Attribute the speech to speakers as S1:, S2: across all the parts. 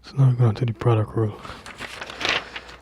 S1: So now we're going to the product rule.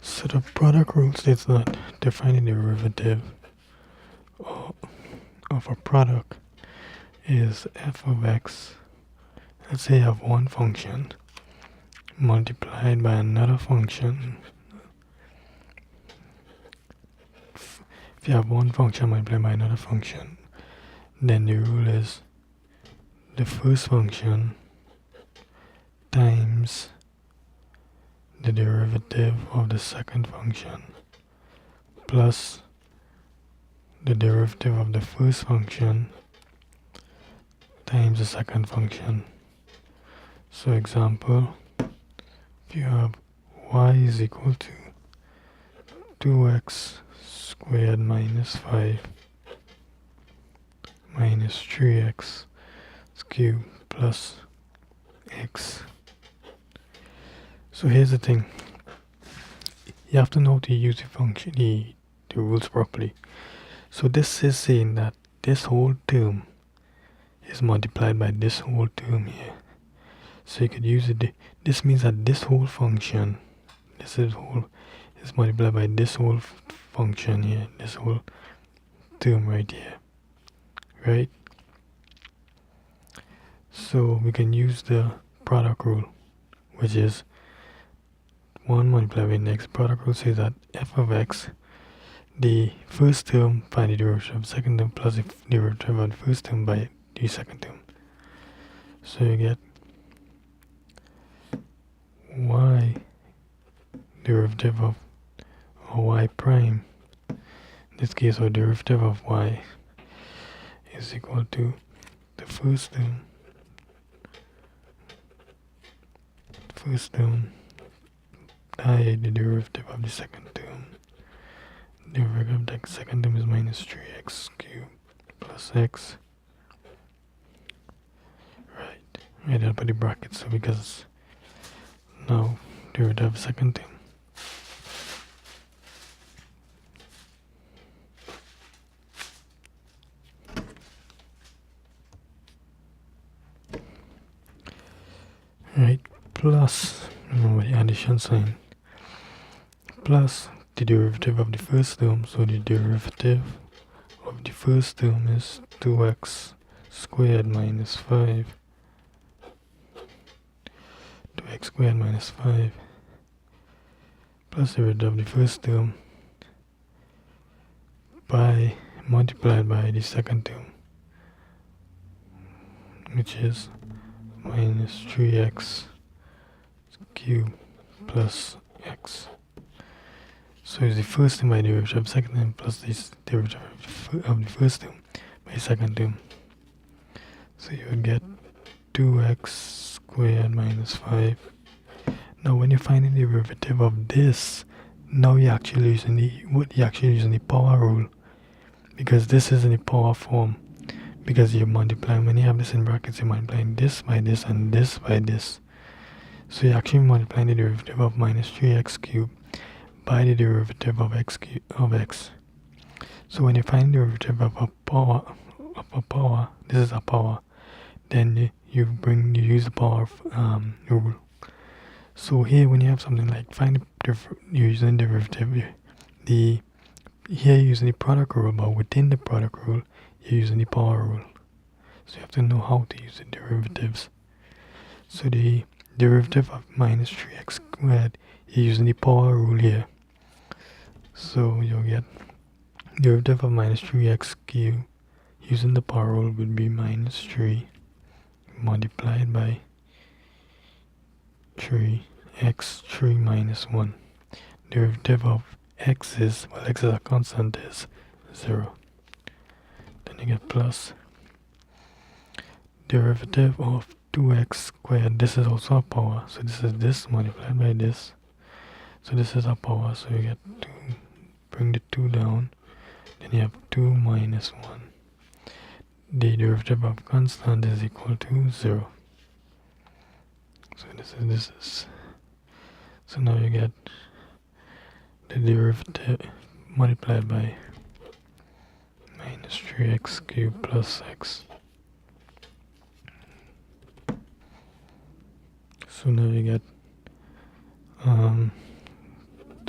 S1: So the product rule states that defining the derivative of a product is f of x. Let's say you have one function multiplied by another function. If you have one function multiplied by another function, then the rule is the first function times the derivative of the second function plus the derivative of the first function times the second function. So example, if you have y is equal to 2x squared minus 5 minus 3x cubed plus x. So here's the thing. You have to know to use the function, the rules properly. So this is saying that this whole term is multiplied by this whole term here. So you could use it. This means that this whole function, this is multiplied by this whole function here, this whole term right here, right? So we can use the product rule, which is 1 multiplied by next. Product rule says that f of x, the first term by the derivative of the second term plus the derivative of the first term by the second term. So you get y derivative of y prime, in this case our derivative of y, is equal to the first term by the derivative of the second term. The derivative of the second term is minus 3x cubed plus x. Right, I'll put the brackets so because now derivative of second term. Right, plus, remember the addition sign, plus the derivative of the first term. So the derivative of the first term is 2x squared minus 5. 2x squared minus 5 plus the derivative of the first term by multiplied by the second term, which is minus 3x cubed plus x. So it's the first term by the derivative of the second term plus this derivative of the first term by the second term. So you would get 2x squared minus 5. Now when you find the derivative of this, now you're actually using the power rule, because this is in the power form, because you multiply, when you have this in brackets, you're multiplying this by this and this by this. So you're actually multiplying the derivative of minus 3x cubed by the derivative of x. So when you find the derivative of a power, this is a power, then you use the power rule. So here when you have something like you're using derivative, here you're using the product rule, but within the product rule you're using the power rule. So you have to know how to use the derivatives. So the derivative of minus 3x squared, you're using the power rule here. So you'll get derivative of minus 3x cubed using the power rule would be minus 3 multiplied by 3 minus 1. Derivative of x is, well, x is a constant, is 0. Then you get plus derivative of 2x squared. This is also a power, so this is this multiplied by this. So this is a power, so you get 2, bring the 2 down, then you have 2 minus 1. The derivative of constant is equal to 0. So this is so now you get the derivative multiplied by minus 3x cubed plus x. So now you get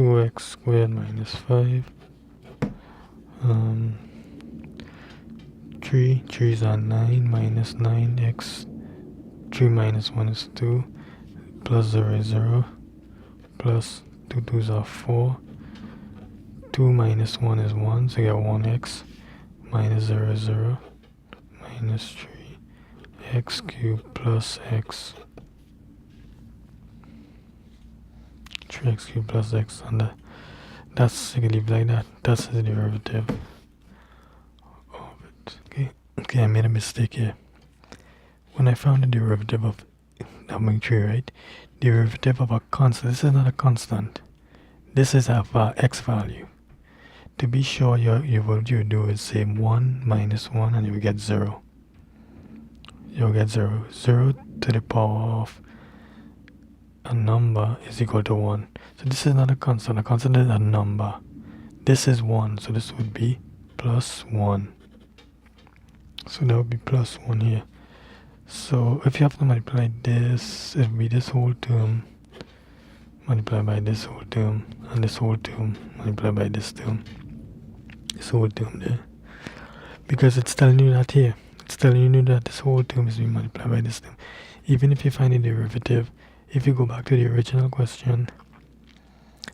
S1: 2x squared minus 5. 3's are 9 minus 9x. 3 minus 1 is 2. Plus 0 is 0. Plus 2 2's are 4. 2 minus 1 is 1, so you get 1x. Minus 0 is 0. Minus 3x cubed plus x. 3x cubed plus x, and that's, you can leave like that. That's the derivative of it. Okay, I made a mistake here. When I found the derivative of number 3, right? Derivative of a constant. This is not a constant. This is of x value. To be sure, what you do is say 1 minus 1 and you will get 0. You'll get 0. 0 to the power of a number is equal to 1. So this is not a constant. A constant is a number. This is 1, so this would be plus 1. So that would be plus 1 here. So if you have to multiply this, it will be this whole term multiplied by this whole term, and this whole term multiplied by this term. This whole term there. Because it's telling you that here. It's telling you that this whole term is being multiplied by this term. Even if you find a derivative, if you go back to the original question,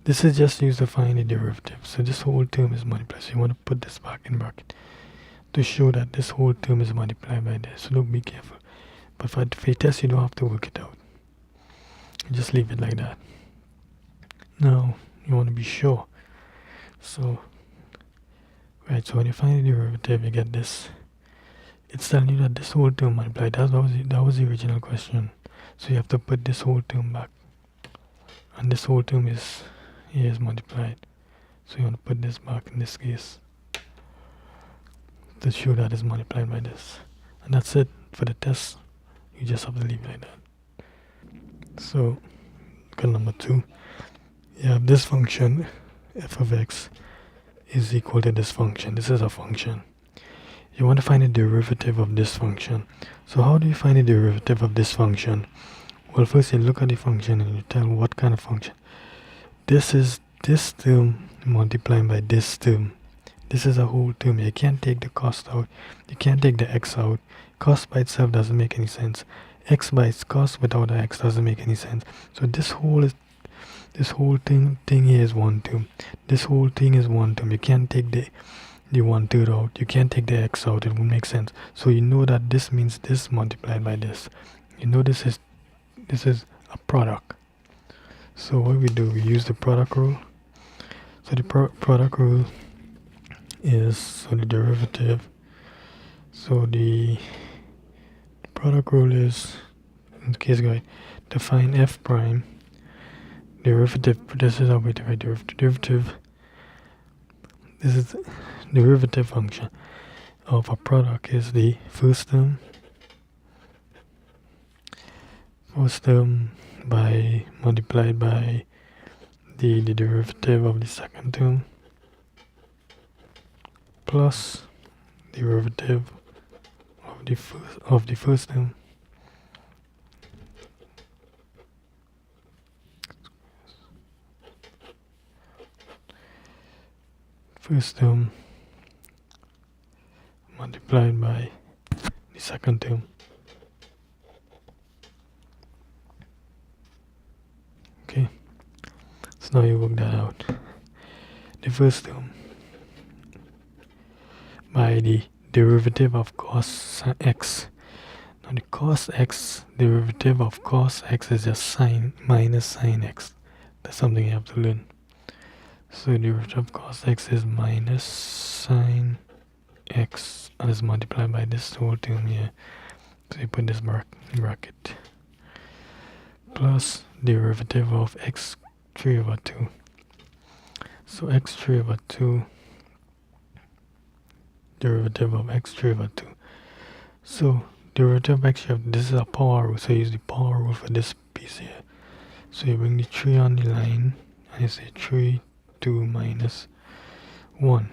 S1: this is just used to find a derivative. So this whole term is multiplied. So you want to put this back in bracket to show that this whole term is multiplied by this. So look, be careful. But for a test, you don't have to work it out. Just leave it like that. Now, you want to be sure. So, right, so when you find the derivative, you get this. It's telling you that this whole term multiplied. That was the original question. So you have to put this whole term back. And this whole term is multiplied. So you want to put this back in this case to show that it's multiplied by this. And that's it for the test. You just have to leave it like that. So, look at number 2. You have this function, f of x, is equal to this function. This is a function. You want to find the derivative of this function. So how do you find the derivative of this function? Well, first you look at the function and you tell what kind of function. This is this term multiplied by this term. This is a whole term. You can't take the cost out. You can't take the x out. Cost by itself doesn't make any sense. X by its cost without the x doesn't make any sense. So this whole thing here is one term. This whole thing is one term. You can't take the 1/3 out. You can't take the x out. It won't make sense. So you know that this means this multiplied by this. You know this is a product. So what we do, we use the product rule. So the product rule is the derivative. So the product rule is, in the case guide, define f prime derivative. This is how we write derivative. This is the derivative function of a product is the first term by multiplied by the derivative of the second term plus derivative of the first term multiplied by the second term. Okay, so now you work that out. The first term by the derivative of cos x. Now the cos x derivative of cos x is just sine minus sine x. That's something you have to learn. So derivative of cos x is minus sine x and is multiplied by this whole term here. So you put this bracket plus derivative of x3 over 2. So x3 over 2 derivative of x3 over 2. So derivative of x3, this is a power rule, so you use the power rule for this piece here. So you bring the 3 on the line and you say 3 2 minus 1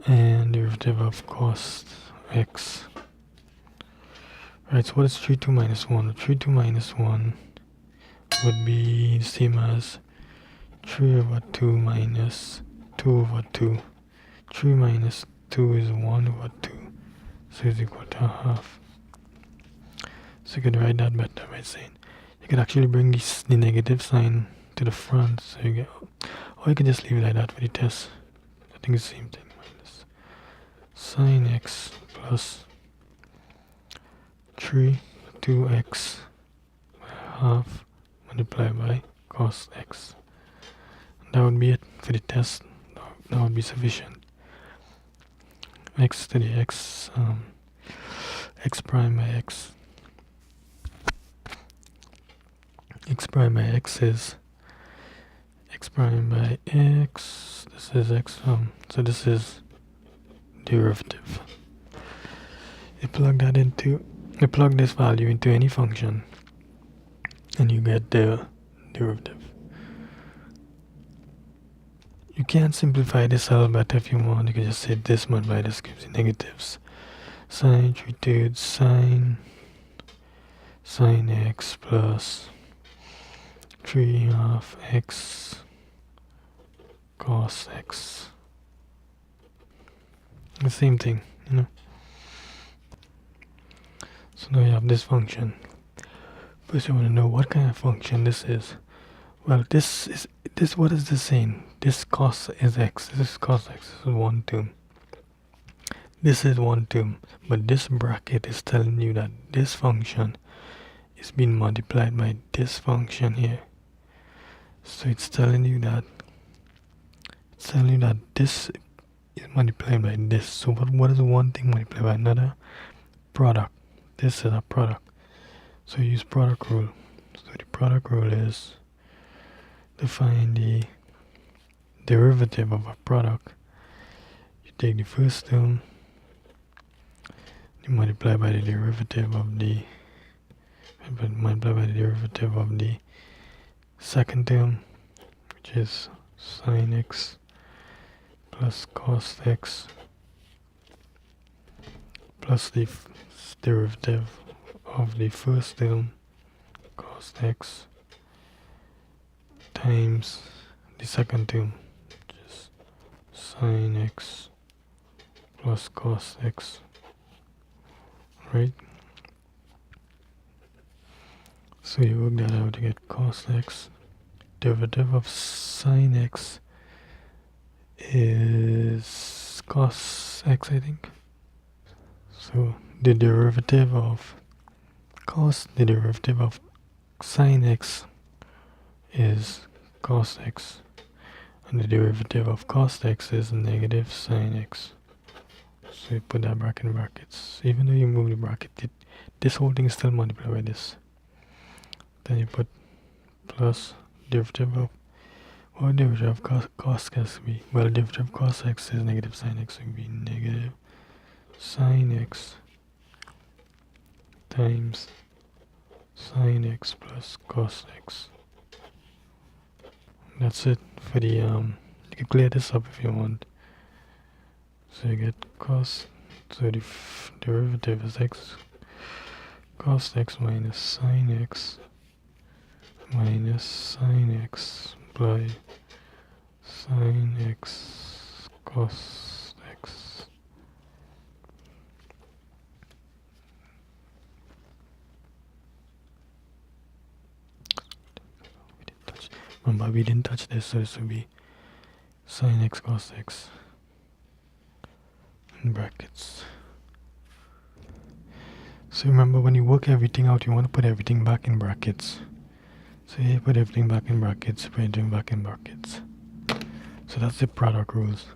S1: and derivative of cos x. Right, so what is 3 2 minus 1? 3 2 minus 1 would be the same as 3 over 2 minus 2 over 2. 3 minus 2 is 1 over 2. So it's equal to half. So you could write that better by saying you could actually bring the negative sign to the front. So you get, or you could just leave it like that for the test. I think it's the same thing. Minus sine x plus 3 2x half multiplied by cos x. That would be it for the test. That would be sufficient. X to the x, x prime by x. X prime by x is x prime by x. This is x, so this is derivative. You plug this value into any function and you get the derivative. You can simplify this a little better if you want. You can just say this multiplied by this gives you negatives. Sine 3/3 sine x plus 3 half x cos x. The same thing, you know. So now you have this function. First you want to know what kind of function this is. Well, what is this saying? This cos is x. This is cos x. This is one term. This is one term, but this bracket is telling you that this function is being multiplied by this function here. So it's telling you that this is multiplied by this. So what is one thing multiplied by another? Product. This is a product. So you use product rule. So the product rule is to find the derivative of a product. You take the first term, you multiply by the derivative of the second term, which is sine x plus cos x plus the derivative of the first term, cos x, times the second term, which is sine x plus cos x, right? So you work that out to get cos x. Derivative of sine x is cos x, I think. So the derivative of sine x is cos x, and the derivative of cos x is negative sine x. So you put that bracket in brackets. Even though you move the bracket, this whole thing is still multiplied by this. Then you put plus derivative of cos x will be, well, derivative of cos x is negative sine x, so it will be negative sine x times sine x plus cos x. That's it for the you can clear this up if you want. So you get cos, so the derivative is x cos x minus sine x by sine x cos x. Remember, we didn't touch this, so this will be sine x cos x in brackets. So remember, when you work everything out, you want to put everything back in brackets. So you put everything back in brackets, put everything back in brackets. So that's the product rules.